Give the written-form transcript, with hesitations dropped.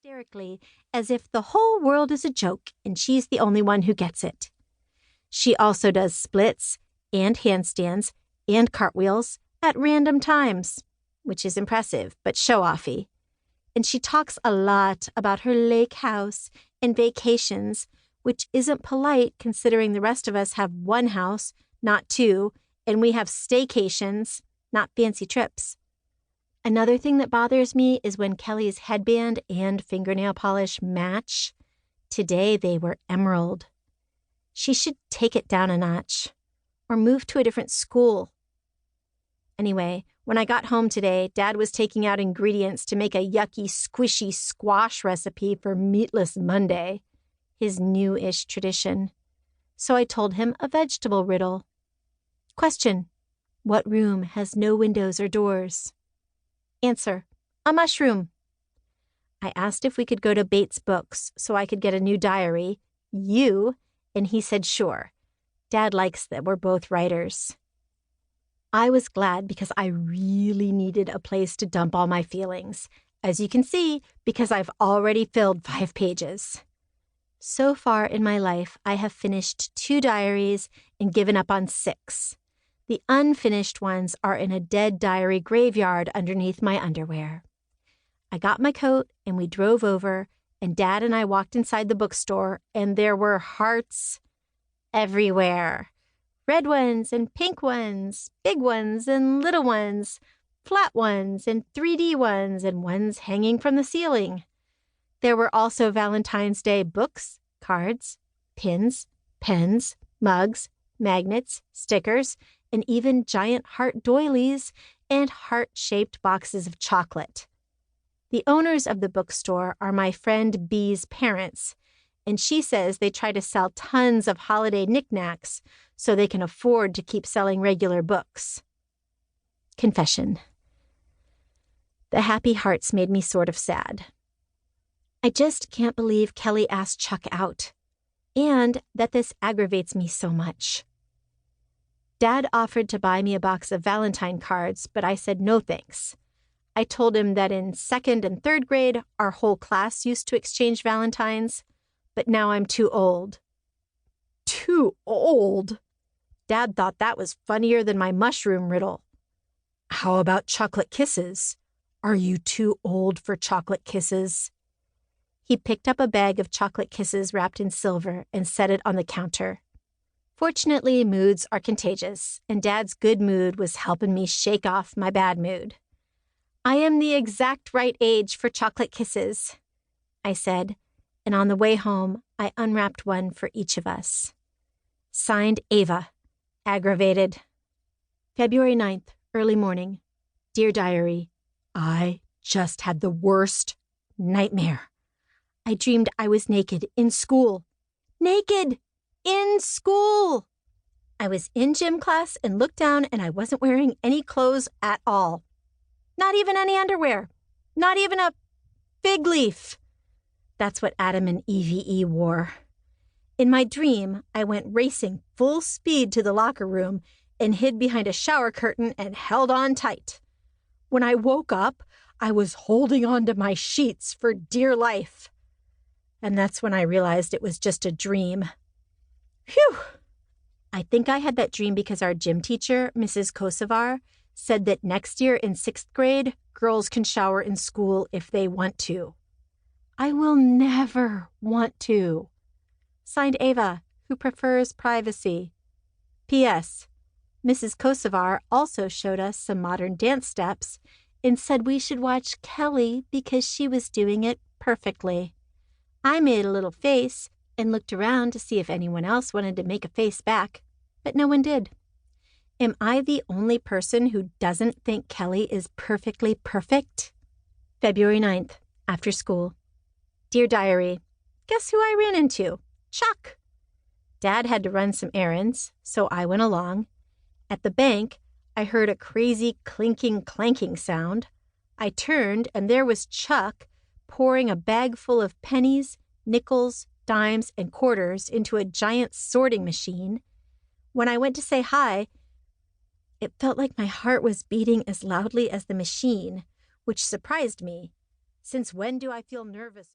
hysterically, as if the whole world is a joke and she's the only one who gets it. She also does splits and handstands and cartwheels at random times, which is impressive but show-offy. And she talks a lot about her lake house and vacations, which isn't polite considering the rest of us have one house, not two, and we have staycations, not fancy trips. Another thing that bothers me is when Kelli's headband and fingernail polish match. Today they were emerald. She should take it down a notch or move to a different school. Anyway, when I got home today, Dad was taking out ingredients to make a yucky, squishy squash recipe for Meatless Monday, his new-ish tradition. So I told him a vegetable riddle. Question: what room has no windows or doors? Answer: a mushroom. I asked if we could go to Bates Books so I could get a new diary, and he said sure. Dad likes that we're both writers. I was glad because I really needed a place to dump all my feelings, as you can see, because I've already filled 5 pages. So far in my life, I have finished 2 diaries and given up on 6. The unfinished ones are in a dead diary graveyard underneath my underwear. I got my coat and we drove over, and Dad and I walked inside the bookstore, and there were hearts everywhere. Red ones and pink ones, big ones and little ones, flat ones and 3D ones, and ones hanging from the ceiling. There were also Valentine's Day books, cards, pins, pens, mugs, magnets, stickers, and even giant heart doilies and heart-shaped boxes of chocolate. The owners of the bookstore are my friend Bee's parents, and she says they try to sell tons of holiday knickknacks so they can afford to keep selling regular books. Confession: the happy hearts made me sort of sad. I just can't believe Kelli asked Chuck out, and that this aggravates me so much. Dad offered to buy me a box of Valentine cards, but I said no thanks. I told him that in 2nd and 3rd grade, our whole class used to exchange Valentines, but now I'm too old. Too old? Dad thought that was funnier than my mushroom riddle. How about chocolate kisses? Are you too old for chocolate kisses? He picked up a bag of chocolate kisses wrapped in silver and set it on the counter. Fortunately, moods are contagious, and Dad's good mood was helping me shake off my bad mood. I am the exact right age for chocolate kisses, I said, and on the way home, I unwrapped one for each of us. Signed, Ava. Aggravated. February 9th, early morning. Dear Diary, I just had the worst nightmare. I dreamed I was naked in school. Naked! In school! I was in gym class and looked down and I wasn't wearing any clothes at all. Not even any underwear. Not even a fig leaf. That's what Adam and Eve wore. In my dream, I went racing full speed to the locker room and hid behind a shower curtain and held on tight. When I woke up, I was holding on to my sheets for dear life. And that's when I realized it was just a dream. Phew! I think I had that dream because our gym teacher, Mrs. Kosovar, said that next year in 6th grade, girls can shower in school if they want to. I will never want to. Signed, Ava, who prefers privacy. P.S. Mrs. Kosovar also showed us some modern dance steps and said we should watch Kelli because she was doing it perfectly. I made a little face and looked around to see if anyone else wanted to make a face back, but no one did. Am I the only person who doesn't think Kelli is perfectly perfect? February 9th, after school. Dear Diary, guess who I ran into? Chuck. Dad had to run some errands, so I went along. At the bank, I heard a crazy clinking, clanking sound. I turned, and there was Chuck pouring a bag full of pennies, nickels, dimes, and quarters into a giant sorting machine. When I went to say hi, it felt like my heart was beating as loudly as the machine, which surprised me, Since when do I feel nervous?